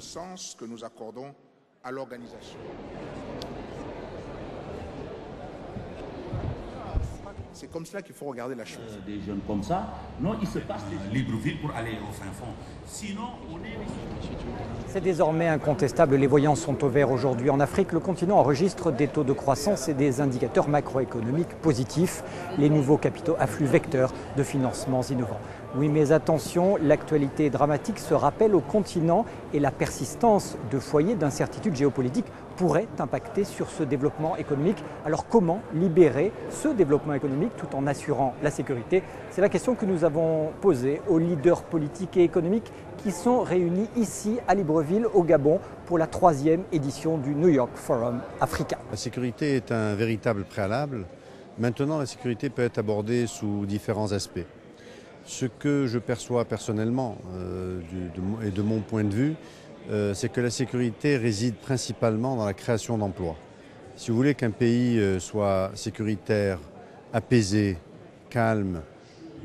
sens que nous accordons à l'organisation. C'est comme cela qu'il faut regarder la chose. Des jeunes comme ça, non, il se passe Libreville pour aller au fin fond. Sinon, on est... C'est désormais incontestable, les voyants sont au vert aujourd'hui. En Afrique, le continent enregistre des taux de croissance et des indicateurs macroéconomiques positifs. Les nouveaux capitaux affluent vecteurs de financements innovants. Oui, mais attention, l'actualité dramatique se rappelle au continent et la persistance de foyers d'incertitude géopolitique pourrait impacter sur ce développement économique. Alors comment libérer ce développement économique tout en assurant la sécurité? C'est la question que nous avons posée aux leaders politiques et économiques qui sont réunis ici à Libreville, au Gabon, pour la 3e édition du New York Forum africain. La sécurité est un véritable préalable. Maintenant, la sécurité peut être abordée sous différents aspects. Ce que je perçois personnellement et de mon point de vue, c'est que la sécurité réside principalement dans la création d'emplois. Si vous voulez qu'un pays soit sécuritaire, apaisé, calme,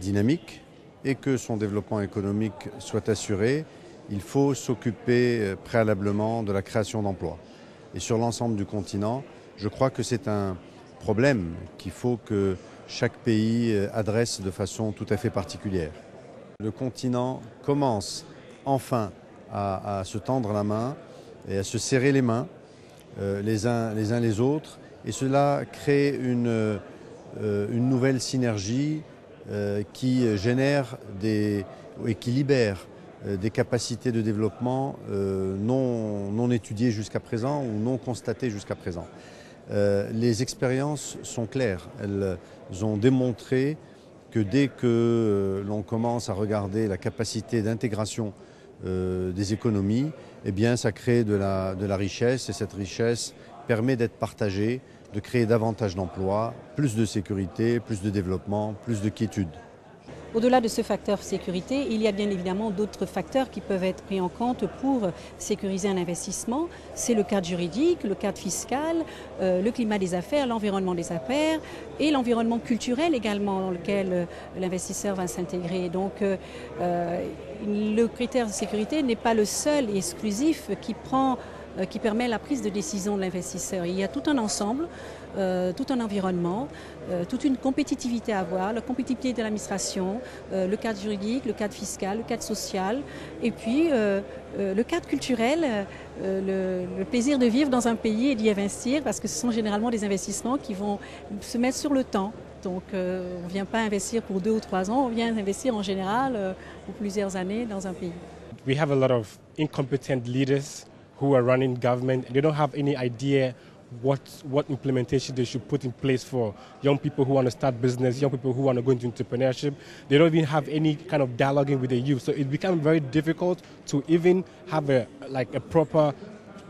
dynamique et que son développement économique soit assuré, il faut s'occuper préalablement de la création d'emplois. Et sur l'ensemble du continent, je crois que c'est un problème qu'il faut que chaque pays adresse de façon tout à fait particulière. Le continent commence enfin à se tendre la main et à se serrer les mains les uns les autres, et cela crée une nouvelle synergie qui génère et qui libère des capacités de développement non étudiées jusqu'à présent ou non constatées jusqu'à présent. Les expériences sont claires. Elles ont démontré que dès que l'on commence à regarder la capacité d'intégration des économies, eh bien, ça crée de la richesse, et cette richesse permet d'être partagée, de créer davantage d'emplois, plus de sécurité, plus de développement, plus de quiétude. Au-delà de ce facteur sécurité, il y a bien évidemment d'autres facteurs qui peuvent être pris en compte pour sécuriser un investissement. C'est le cadre juridique, le cadre fiscal, le climat des affaires, l'environnement des affaires et l'environnement culturel également dans lequel l'investisseur va s'intégrer. Donc le critère de sécurité n'est pas le seul et exclusif qui permet la prise de décision de l'investisseur. Il y a tout un ensemble, tout un environnement, toute une compétitivité à avoir, la compétitivité de l'administration, le cadre juridique, le cadre fiscal, le cadre social, et puis le cadre culturel, le plaisir de vivre dans un pays et d'y investir, parce que ce sont généralement des investissements qui vont se mettre sur le temps. Donc on ne vient pas investir pour 2 ou 3 ans, on vient investir en général pour plusieurs années dans un pays. We have a lot of incompetent leaders who are running government, and they don't have any idea what implementation they should put in place for young people who want to start business, young people who want to go into entrepreneurship. They don't even have any kind of dialoguing with the youth. So it becomes very difficult to even have a proper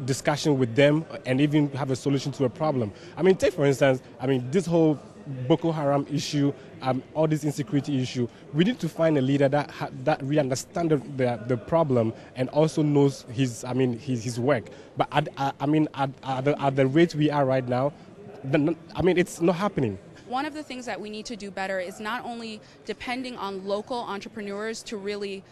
discussion with them and even have a solution to a problem. I mean, take for instance, this whole Boko Haram issue, all this insecurity issue, we need to find a leader that really understands the problem and also knows his work. But at the rate we are right now, it's not happening. One of the things that we need to do better is not only depending on local entrepreneurs to really,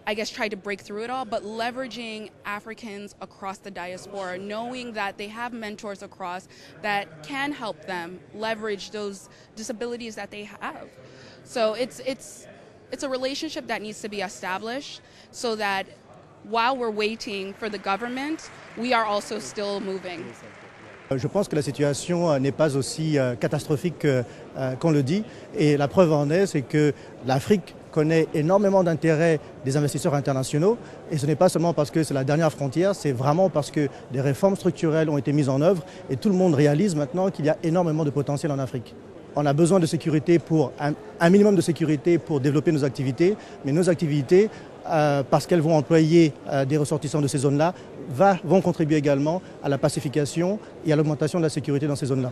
I guess, try to break through it all, but leveraging Africans across the diaspora, knowing that they have mentors across that can help them leverage those disabilities that they have. So it's a relationship that needs to be established so that while we're waiting for the government, we are also still moving. Je pense que la situation n'est pas aussi catastrophique qu'on le dit, et la preuve en est, c'est que l'Afrique connaît énormément d'intérêt des investisseurs internationaux, et ce n'est pas seulement parce que c'est la dernière frontière, c'est vraiment parce que des réformes structurelles ont été mises en œuvre et tout le monde réalise maintenant qu'il y a énormément de potentiel en Afrique. On a besoin de sécurité un minimum de sécurité pour développer nos activités, mais nos activités, parce qu'elles vont employer des ressortissants de ces zones-là, vont contribuer également à la pacification et à l'augmentation de la sécurité dans ces zones-là.